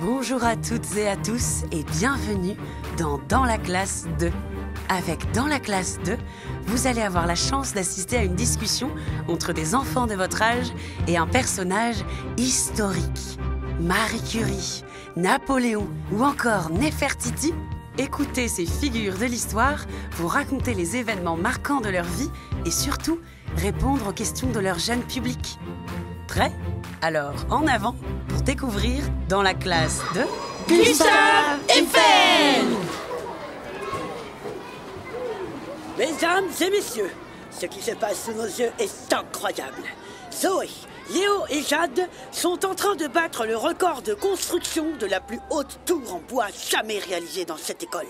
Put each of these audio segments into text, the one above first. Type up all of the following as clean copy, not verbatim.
Bonjour à toutes et à tous et bienvenue dans la classe 2. Avec Dans la classe 2, vous allez avoir la chance d'assister à une discussion entre des enfants de votre âge et un personnage historique. Marie Curie, Napoléon ou encore Néfertiti. Écoutez ces figures de l'histoire vous raconter les événements marquants de leur vie et surtout répondre aux questions de leur jeune public. Prêts? Alors, en avant pour découvrir Dans la classe de Gustave Eiffel. Mesdames et messieurs, ce qui se passe sous nos yeux est incroyable. Zoé, Léo et Jade sont en train de battre le record de construction de la plus haute tour en bois jamais réalisée dans cette école.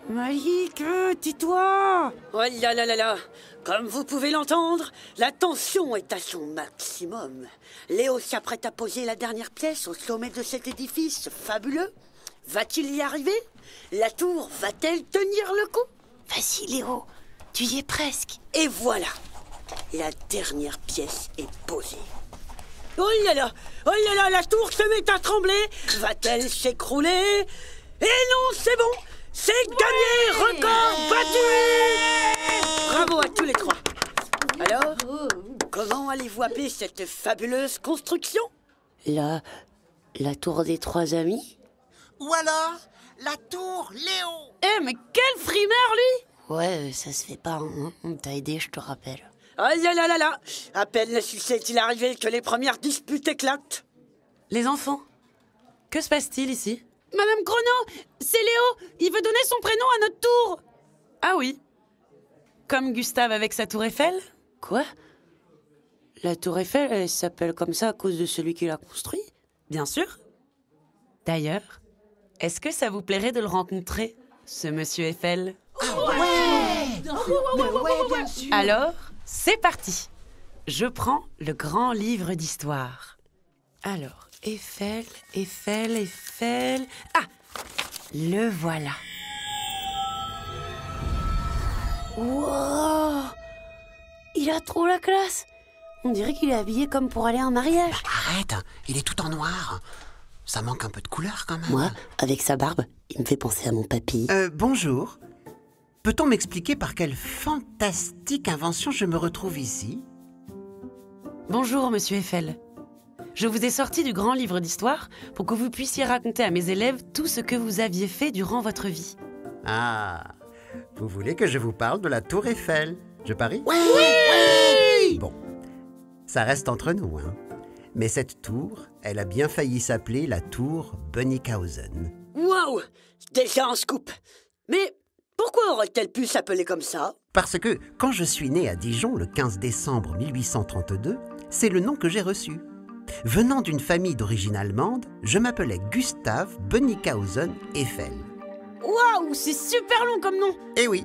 Malik, tais-toi. Oh là là là là. Comme vous pouvez l'entendre, la tension est à son maximum. Léo s'apprête à poser la dernière pièce au sommet de cet édifice fabuleux. Va-t-il y arriver? La tour va-t-elle tenir le coup? Vas-y Léo, tu y es presque. Et voilà, la dernière pièce est posée. Oh là là, la tour se met à trembler. Va-t-elle s'écrouler? Et non, c'est bon, c'est gagné, record battu. Bravo à tous les trois. Alors, comment allez-vous appeler cette fabuleuse construction? La tour des trois amis? Ou alors, la tour Léo. Eh, mais quel frimeur, lui! Ouais, ça se fait pas, hein. On t'a aidé, je te rappelle. Ah là là là là. À peine le succès est-il arrivé que les premières disputes éclatent. Les enfants, que se passe-t-il ici? Madame Chrono, c'est Léo. Il veut donner son prénom à notre tour. Ah oui. Comme Gustave avec sa tour Eiffel? Quoi? La tour Eiffel, elle s'appelle comme ça à cause de celui qui l'a construit? Bien sûr. D'ailleurs, est-ce que ça vous plairait de le rencontrer, ce monsieur Eiffel? Ouais, bien sûr. Alors, c'est parti. Je prends le grand livre d'histoire. Alors, Eiffel... Ah, le voilà. Wow! Il a trop la classe. On dirait qu'il est habillé comme pour aller à un mariage. Arrête, il est tout en noir. Ça manque un peu de couleur quand même. Moi, avec sa barbe, il me fait penser à mon papy. Bonjour. Peut-on m'expliquer par quelle fantastique invention je me retrouve ici? Bonjour, monsieur Eiffel. Je vous ai sorti du grand livre d'histoire pour que vous puissiez raconter à mes élèves tout ce que vous aviez fait durant votre vie. Ah, vous voulez que je vous parle de la tour Eiffel? Je parie? Oui! Bon, ça reste entre nous, hein. Mais cette tour, elle a bien failli s'appeler la tour Bönnighausen. Waouh! Déjà un scoop. Mais pourquoi aurait-elle pu s'appeler comme ça? Parce que quand je suis né à Dijon le 15 décembre 1832, c'est le nom que j'ai reçu. Venant d'une famille d'origine allemande, je m'appelais Gustave Bönnighausen Eiffel. Waouh, c'est super long comme nom. Eh oui,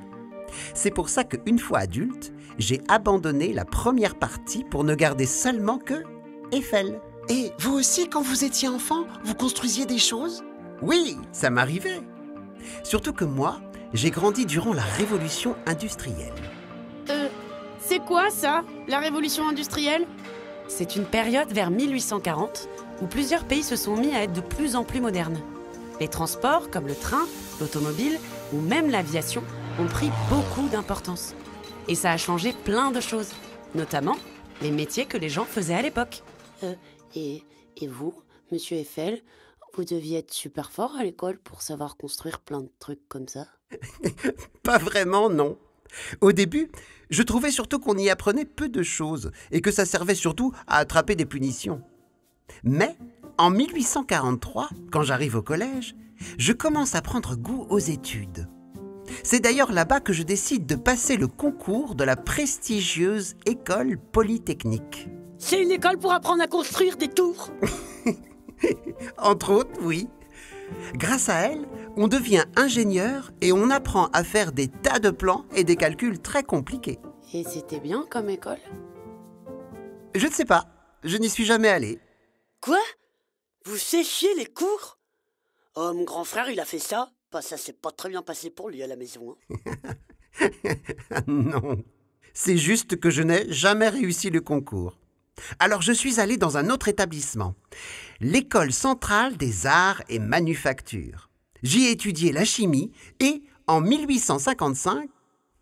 c'est pour ça qu'une fois adulte, j'ai abandonné la première partie pour ne garder seulement que Eiffel. Et vous aussi, quand vous étiez enfant, vous construisiez des choses? Oui, ça m'arrivait. Surtout que moi, j'ai grandi durant la révolution industrielle. C'est quoi ça, la révolution industrielle? C'est une période vers 1840 où plusieurs pays se sont mis à être de plus en plus modernes. Les transports, comme le train, l'automobile ou même l'aviation, ont pris beaucoup d'importance. Et ça a changé plein de choses, notamment les métiers que les gens faisaient à l'époque. Et vous, monsieur Eiffel, vous deviez être super fort à l'école pour savoir construire plein de trucs comme ça? Pas vraiment, non. Au début, je trouvais surtout qu'on y apprenait peu de choses et que ça servait surtout à attraper des punitions. Mais en 1843, quand j'arrive au collège, je commence à prendre goût aux études. C'est d'ailleurs là-bas que je décide de passer le concours de la prestigieuse école polytechnique. C'est une école pour apprendre à construire des tours. Entre autres, oui. Grâce à elle, on devient ingénieur et on apprend à faire des tas de plans et des calculs très compliqués. Et c'était bien comme école? Je ne sais pas, je n'y suis jamais allé. Quoi? Vous séchiez les cours? Oh, mon grand frère, il a fait ça. Bah, ça s'est pas très bien passé pour lui à la maison. Hein. Non, c'est juste que je n'ai jamais réussi le concours. Alors je suis allé dans un autre établissement, l'École centrale des arts et manufactures. J'y ai étudié la chimie et, en 1855,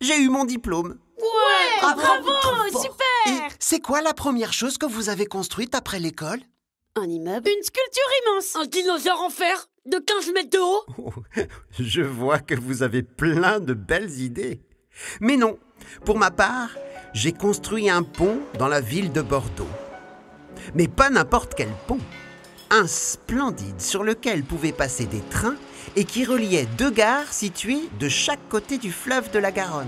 j'ai eu mon diplôme. Ouais, bravo, Et super. c'est quoi la première chose que vous avez construite après l'école? Un immeuble? Une sculpture immense. Un dinosaure en fer de 15 mètres de haut? Oh, je vois que vous avez plein de belles idées. Mais non, pour ma part, j'ai construit un pont dans la ville de Bordeaux. Mais pas n'importe quel pont. Un splendide sur lequel pouvaient passer des trains et qui reliait deux gares situées de chaque côté du fleuve de la Garonne.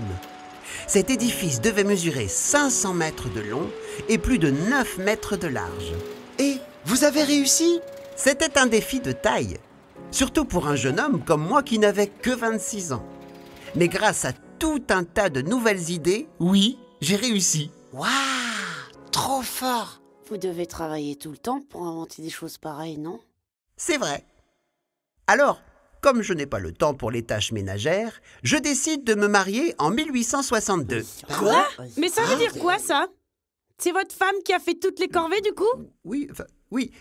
Cet édifice devait mesurer 500 mètres de long et plus de 9 mètres de large. Et vous avez réussi? C'était un défi de taille, surtout pour un jeune homme comme moi qui n'avait que 26 ans. Mais grâce à tout un tas de nouvelles idées, oui, j'ai réussi. Waouh! Trop fort! Vous devez travailler tout le temps pour inventer des choses pareilles, non? C'est vrai. Alors, comme je n'ai pas le temps pour les tâches ménagères, je décide de me marier en 1862. Quoi? Mais ça veut dire quoi, ça? C'est votre femme qui a fait toutes les corvées, du coup? Oui,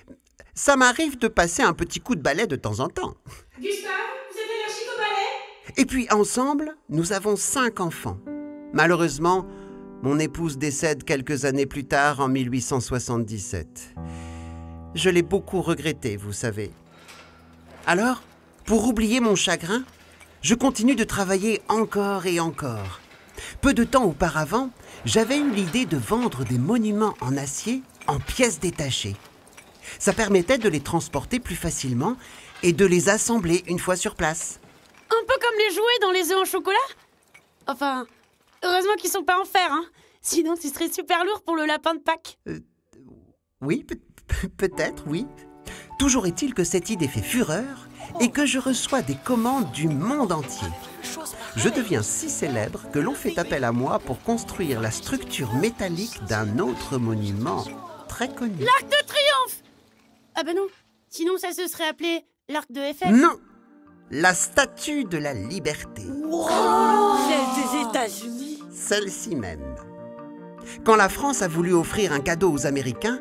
ça m'arrive de passer un petit coup de balai de temps en temps. Gustave, vous êtes allergique au balai? Et puis ensemble, nous avons 5 enfants. Malheureusement, mon épouse décède quelques années plus tard, en 1877. Je l'ai beaucoup regretté, vous savez. Alors, pour oublier mon chagrin, je continue de travailler encore et encore. Peu de temps auparavant, j'avais eu l'idée de vendre des monuments en acier en pièces détachées. Ça permettait de les transporter plus facilement et de les assembler une fois sur place. Un peu comme les jouets dans les œufs en chocolat? Enfin, heureusement qu'ils sont pas en fer, hein. Sinon, tu serais super lourd pour le lapin de Pâques. Oui, peut-être, oui. Toujours est-il que cette idée fait fureur et que je reçois des commandes du monde entier. Je deviens si célèbre que l'on fait appel à moi pour construire la structure métallique d'un autre monument très connu. L'Arc de Triomphe! Ah ben non, sinon ça se serait appelé l'Arc de Eiffel. Non, la Statue de la Liberté. Celle des États-Unis? Celle-ci même. Quand la France a voulu offrir un cadeau aux Américains,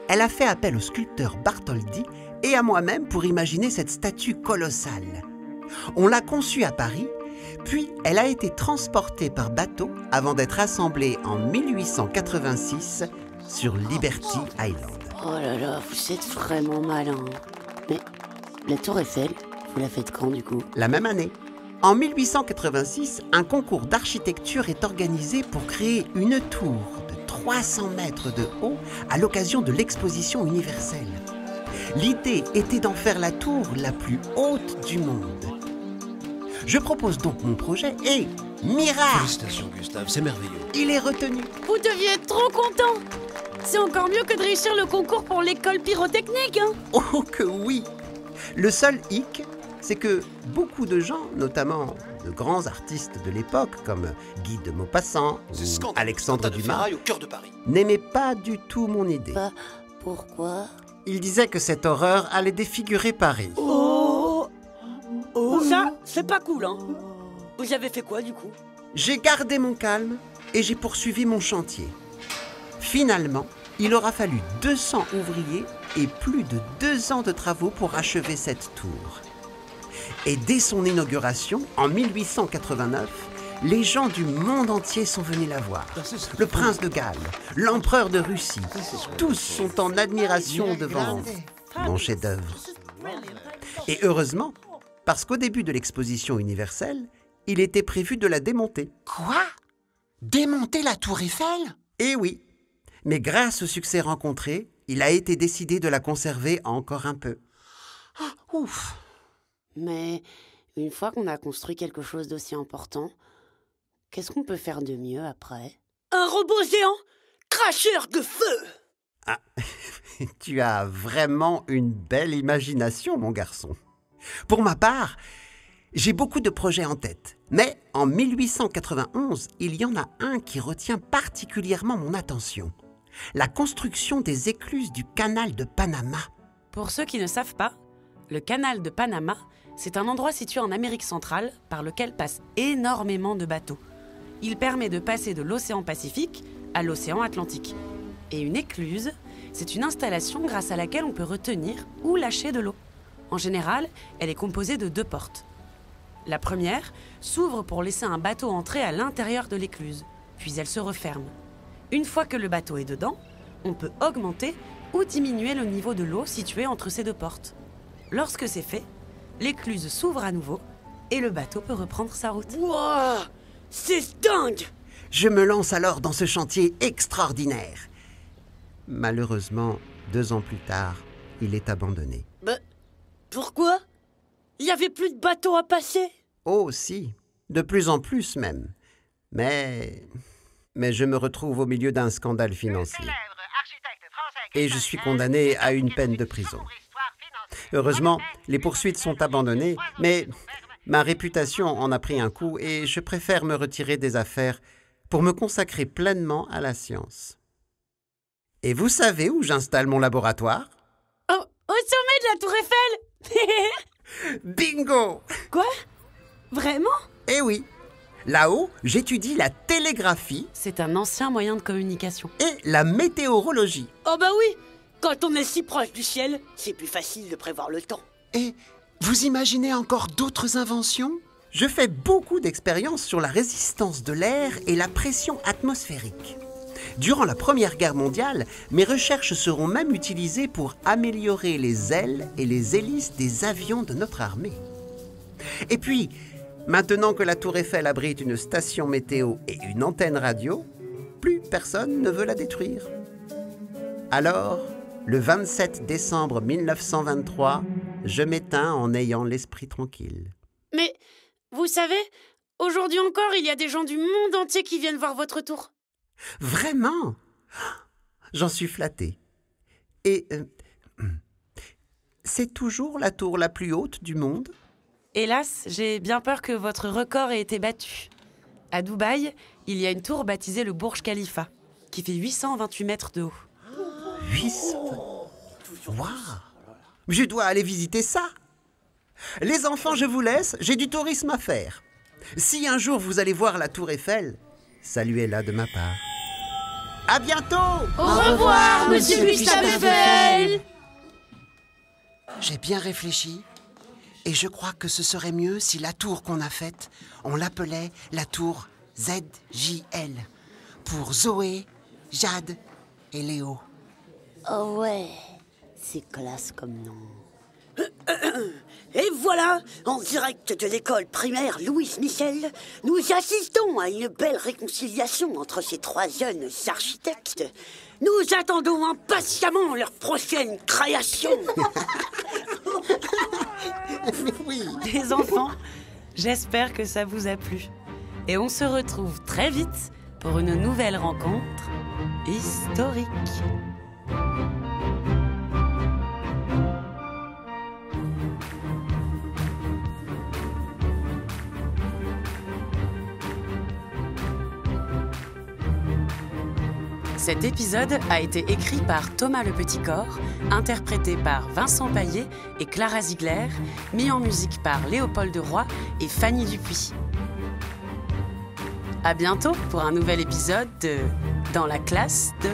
elle a fait appel au sculpteur Bartholdi et à moi-même pour imaginer cette statue colossale. On l'a conçue à Paris, puis elle a été transportée par bateau avant d'être assemblée en 1886 sur Liberty Island. Oh là là, vous êtes vraiment malin. Mais la tour Eiffel, vous la faites quand du coup? La même année, en 1886, un concours d'architecture est organisé pour créer une tour de 300 mètres de haut à l'occasion de l'exposition universelle. L'idée était d'en faire la tour la plus haute du monde. Je propose donc mon projet et, miracle, Félicitations Gustave, c'est merveilleux. il est retenu. Vous deviez être trop content. C'est encore mieux que de réussir le concours pour l'école pyrotechnique, hein. Oh que oui! Le seul hic, c'est que beaucoup de gens, notamment de grands artistes de l'époque comme Guy de Maupassant C'est ou scandaleux. Alexandre Attentat de Dumas, ferraille au cœur de Paris. n'aimaient pas du tout mon idée. Pourquoi? Ils disaient que cette horreur allait défigurer Paris. Oh, ça, c'est pas cool, hein. Vous avez fait quoi du coup? J'ai gardé mon calme et j'ai poursuivi mon chantier. Finalement, il aura fallu 200 ouvriers et plus de 2 ans de travaux pour achever cette tour. Et dès son inauguration, en 1889, les gens du monde entier sont venus la voir. Le prince de Galles, l'empereur de Russie, tous sont en admiration devant mon chef-d'œuvre. Et heureusement, parce qu'au début de l'exposition universelle, il était prévu de la démonter. Quoi? Démonter la tour Eiffel? Eh oui, mais grâce au succès rencontré, il a été décidé de la conserver encore un peu. Ouf! Mais une fois qu'on a construit quelque chose d'aussi important, qu'est-ce qu'on peut faire de mieux après? Un robot géant, cracheur de feu! Ah, tu as vraiment une belle imagination, mon garçon. Pour ma part, j'ai beaucoup de projets en tête. Mais en 1891, il y en a un qui retient particulièrement mon attention. La construction des écluses du canal de Panama. Pour ceux qui ne savent pas, le canal de Panama, c'est un endroit situé en Amérique centrale par lequel passent énormément de bateaux. Il permet de passer de l'océan Pacifique à l'océan Atlantique. Et une écluse, c'est une installation grâce à laquelle on peut retenir ou lâcher de l'eau. En général, elle est composée de 2 portes. La première s'ouvre pour laisser un bateau entrer à l'intérieur de l'écluse, puis elle se referme. Une fois que le bateau est dedans, on peut augmenter ou diminuer le niveau de l'eau situé entre ces 2 portes. Lorsque c'est fait, l'écluse s'ouvre à nouveau et le bateau peut reprendre sa route. Wouah! C'est dingue! Je me lance alors dans ce chantier extraordinaire. Malheureusement, 2 ans plus tard, il est abandonné. Bah, pourquoi? Il n'y avait plus de bateau à passer? Oh si, de plus en plus même. Mais je me retrouve au milieu d'un scandale financier. Et je suis condamné à une peine de prison. Heureusement, les poursuites sont abandonnées, mais ma réputation en a pris un coup et je préfère me retirer des affaires pour me consacrer pleinement à la science. Et vous savez où j'installe mon laboratoire? Au sommet de la Tour Eiffel. Bingo! Quoi? Vraiment? Eh oui, là-haut, j'étudie la télégraphie C'est un ancien moyen de communication. et la météorologie. Oh bah oui! Quand on est si proche du ciel, c'est plus facile de prévoir le temps. Et vous imaginez encore d'autres inventions? Je fais beaucoup d'expériences sur la résistance de l'air et la pression atmosphérique. Durant la Première Guerre mondiale, mes recherches seront même utilisées pour améliorer les ailes et les hélices des avions de notre armée. Et puis, maintenant que la Tour Eiffel abrite une station météo et une antenne radio, plus personne ne veut la détruire. Alors, le 27 décembre 1923, je m'éteins en ayant l'esprit tranquille. Mais, vous savez, aujourd'hui encore, il y a des gens du monde entier qui viennent voir votre tour. Vraiment? J'en suis flatté. Et c'est toujours la tour la plus haute du monde? Hélas, j'ai bien peur que votre record ait été battu. À Dubaï, il y a une tour baptisée le Burj Khalifa, qui fait 828 mètres de haut. 800. Waouh! Je dois aller visiter ça. Les enfants, je vous laisse, j'ai du tourisme à faire. Si un jour vous allez voir la Tour Eiffel, saluez-la de ma part. À bientôt! Au revoir, monsieur Gustave Eiffel. J'ai bien réfléchi et je crois que ce serait mieux si la tour qu'on a faite, on l'appelait la tour ZJL pour Zoé, Jade et Léo. Oh ouais, c'est classe comme nom. Et voilà, en direct de l'école primaire Louise Michel, nous assistons à une belle réconciliation entre ces 3 jeunes architectes. Nous attendons impatiemment leur prochaine création. Oui. Les enfants, j'espère que ça vous a plu. Et on se retrouve très vite pour une nouvelle rencontre historique. Cet épisode a été écrit par Thomas Le Petit Corps, interprété par Vincent Paillet et Clara Ziegler, mis en musique par Léopold Roy et Fanny Dupuis. À bientôt pour un nouvel épisode de Dans la classe de...